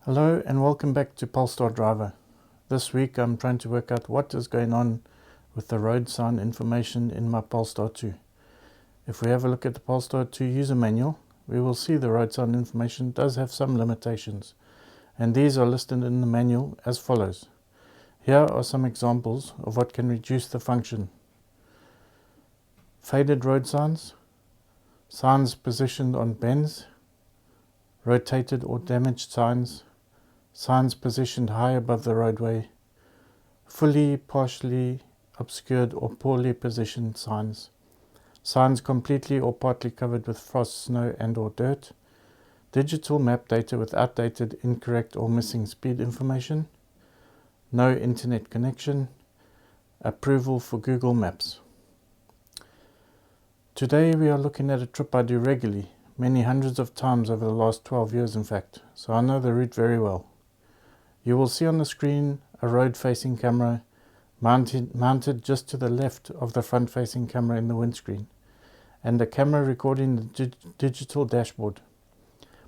Hello and welcome back to Polestar Driver. This week I'm trying to work out what is going on with the road sign information in my Polestar 2. If we have a look at the Polestar 2 user manual, we will see the road sign information does have some limitations, and these are listed in the manual as follows. Here are some examples of what can reduce the function. Faded road signs, signs positioned on bends, rotated or damaged signs, signs positioned high above the roadway, fully, partially obscured or poorly positioned signs, signs completely or partly covered with frost, snow and or dirt, digital map data with outdated, incorrect or missing speed information, no internet connection, approval for Google Maps. Today we are looking at a trip I do regularly, many hundreds of times over the last 12 years in fact, so I know the route very well. You will see on the screen a road-facing camera mounted just to the left of the front-facing camera in the windscreen, and a camera recording the digital dashboard.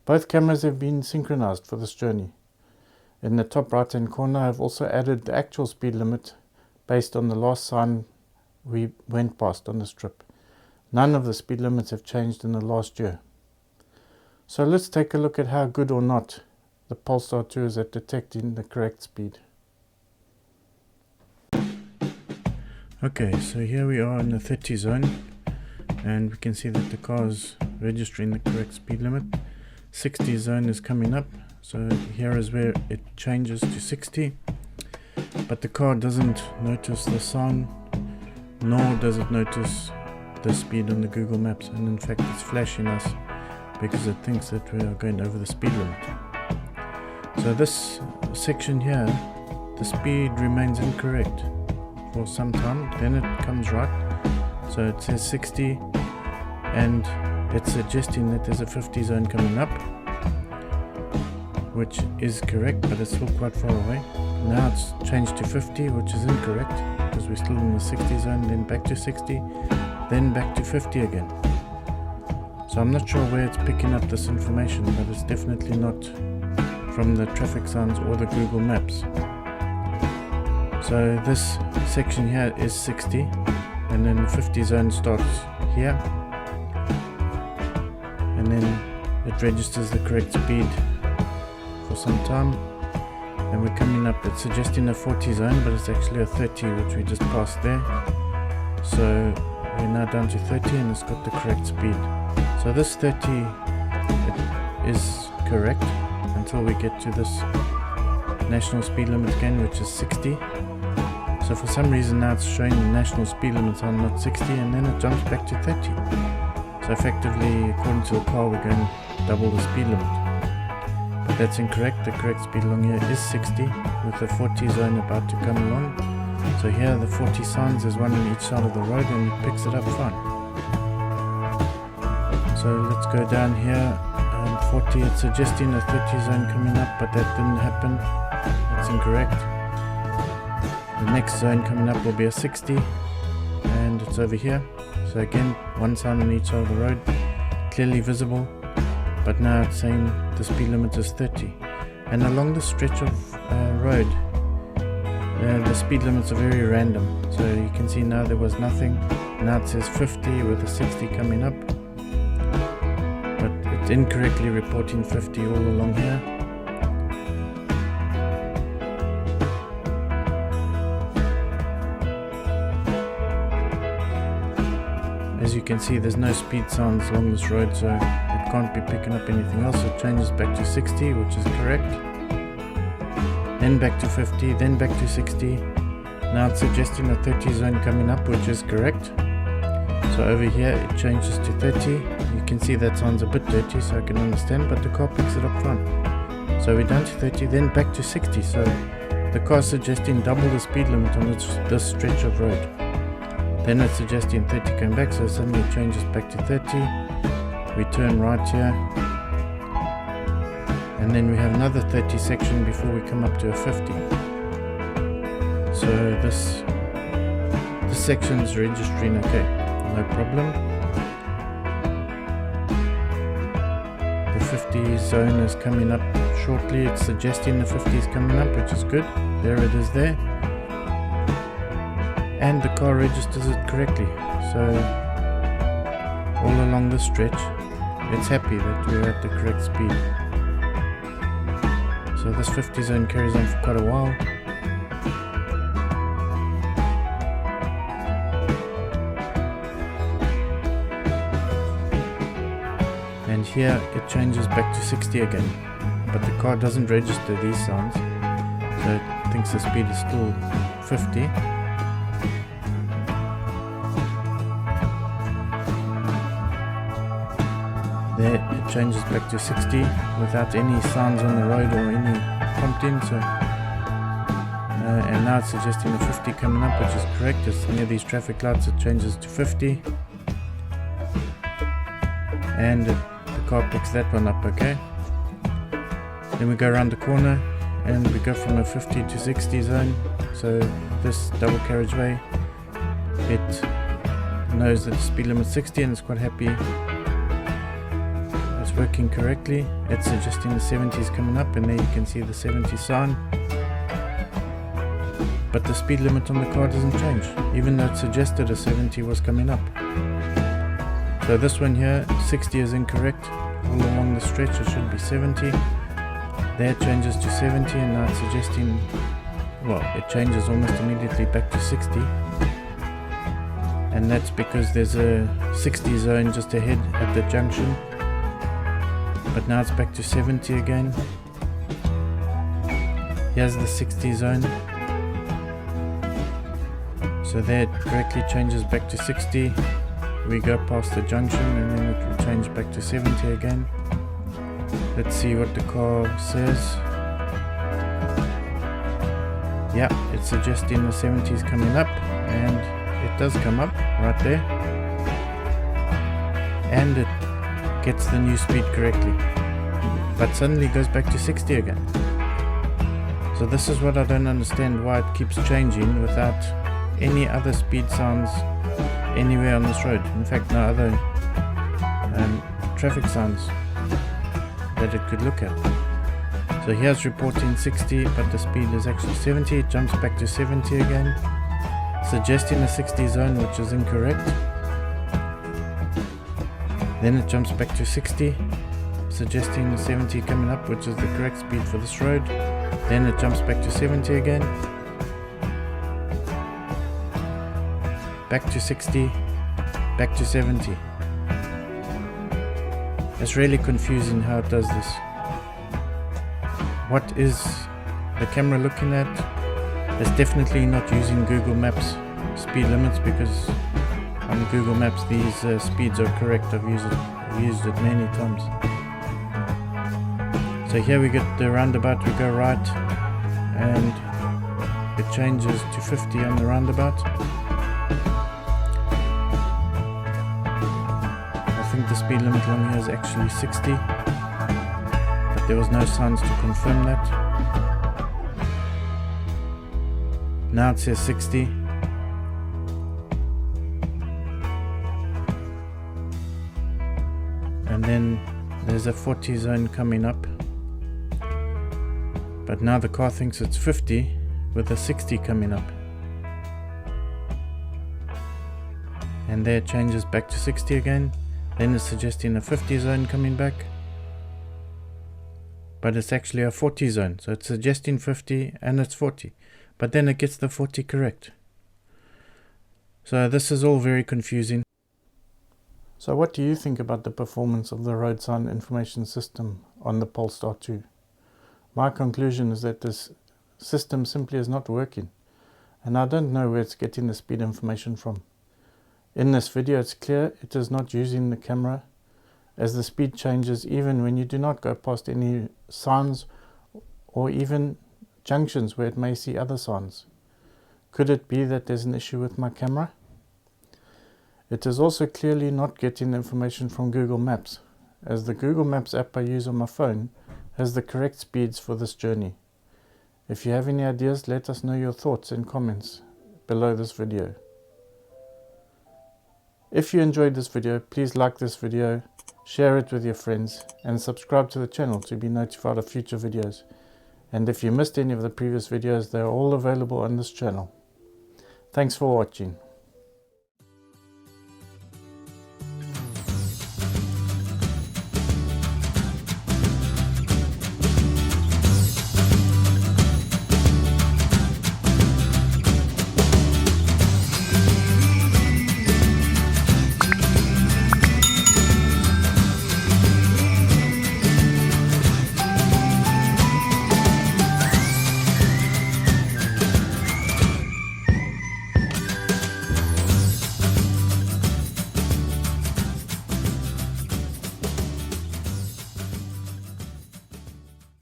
Both cameras have been synchronized for this journey. In the top right-hand corner I have also added the actual speed limit based on the last sign we went past on this trip. None of the speed limits have changed in the last year. So let's take a look at how good or not the Polestar 2 is at detecting the correct speed. Okay, so here we are in the 30 zone, and we can see that the car is registering the correct speed limit. 60 zone is coming up, so here is where it changes to 60, but the car doesn't notice the sign, nor does it notice the speed on the Google Maps, and in fact it's flashing us because it thinks that we are going over the speed limit. So this section here, the speed remains incorrect for some time, then it comes right. So it says 60 and it's suggesting that there's a 50 zone coming up, which is correct, but it's still quite far away. Now it's changed to 50, which is incorrect because we're still in the 60 zone, then back to 60, then back to 50 again. So I'm not sure where it's picking up this information, but it's definitely not from the traffic signs or the Google Maps. So this section here is 60, and then the 50 zone starts here, and then it registers the correct speed for some time, and we're coming up, it's suggesting a 40 zone, but it's actually a 30 which we just passed there. So we're now down to 30 and it's got the correct speed. So this 30 is correct until we get to this national speed limit again, which is 60. So for some reason now it's showing the national speed limit on not 60, and then it jumps back to 30. So effectively, according to the car, we're going double the speed limit. But that's incorrect. The correct speed along here is 60 with the 40 zone about to come along. So here the 40 signs, there's one on each side of the road, and it picks it up fine. So let's go down here. 40, it's suggesting a 30 zone coming up, but that didn't happen. That's incorrect. The next zone coming up will be a 60, and it's over here. So again, one sign on each side of the road, clearly visible, but now it's saying the speed limit is 30. And along this stretch of road, the speed limits are very random. So you can see now there was nothing. Now it says 50 with a 60 coming up, but it's incorrectly reporting 50 all along here. As you can see, there's no speed signs along this road, so it can't be picking up anything else. It changes back to 60, which is correct, then back to 50, then back to 60. Now it's suggesting a 30 zone coming up, which is correct. So over here it changes to 30. You can see that sounds a bit dirty, so I can understand, but the car picks it up fine. So we're down to 30, then back to 60. So the car is suggesting double the speed limit on this stretch of road. Then it's suggesting 30 coming back, so suddenly it changes back to 30. We turn right here, and then we have another 30 section before we come up to a 50. So this section is registering okay, no problem. The 50 zone is coming up shortly. It's suggesting the 50 is coming up, which is good. There it is there. And the car registers it correctly. So all along this stretch, it's happy that we're at the correct speed. So this 50 zone carries on for quite a while. And here it changes back to 60 again, but the car doesn't register these sounds, so it thinks the speed is still 50. There it changes back to 60 without any sounds on the road or any prompting. So and now it's suggesting a 50 coming up, which is correct. It's near these traffic lights, it changes to 50, and the car picks that one up. Okay, then we go around the corner and we go from a 50 to 60 zone. So this double carriageway, it knows that the speed limit is 60 and it's quite happy. It's working correctly. It's suggesting the 70 is coming up, and there you can see the 70 sign. But the speed limit on the car doesn't change, even though it suggested a 70 was coming up. So this one here, 60 is incorrect. All along the stretch it should be 70. There it changes to 70, and now it's suggesting, well, it changes almost immediately back to 60. And that's because there's a 60 zone just ahead at the junction. But now it's back to 70 again. Here's the 60 zone. So there it correctly changes back to 60. We go past the junction and then it will change back to 70 again. Let's see what the car says. Yeah, it's suggesting the 70 is coming up, and it does come up right there. And it gets the new speed correctly, but suddenly goes back to 60 again. So this is what I don't understand, why it keeps changing without any other speed sounds anywhere on this road. In fact, no other traffic sounds that it could look at. So here's reporting 60, but the speed is actually 70. It jumps back to 70 again, suggesting a 60 zone, which is incorrect. Then it jumps back to 60, suggesting 70 coming up, which is the correct speed for this road. Then it jumps back to 70 again, back to 60, back to 70. It's really confusing how it does this. What is the camera looking at? It's definitely not using Google Maps speed limits, because on Google Maps these speeds are correct. I've used it many times. So here we get the roundabout, we go right and it changes to 50 on the roundabout. I think the speed limit along here is actually 60, but there was no signs to confirm that. Now it says 60. And then there's a 40 zone coming up, but now the car thinks it's 50 with a 60 coming up, and there it changes back to 60 again. Then it's suggesting a 50 zone coming back, but it's actually a 40 zone. So it's suggesting 50 and it's 40, but then it gets the 40 correct. So this is all very confusing. So what do you think about the performance of the road sign information system on the Polestar 2? My conclusion is that this system simply is not working, and I don't know where it's getting the speed information from. In this video it's clear it is not using the camera, as the speed changes even when you do not go past any signs or even junctions where it may see other signs. Could it be that there's an issue with my camera? It is also clearly not getting information from Google Maps, as the Google Maps app I use on my phone has the correct speeds for this journey. If you have any ideas, let us know your thoughts in comments below this video. If you enjoyed this video, please like this video, share it with your friends, and subscribe to the channel to be notified of future videos. And if you missed any of the previous videos, they're all available on this channel. Thanks for watching.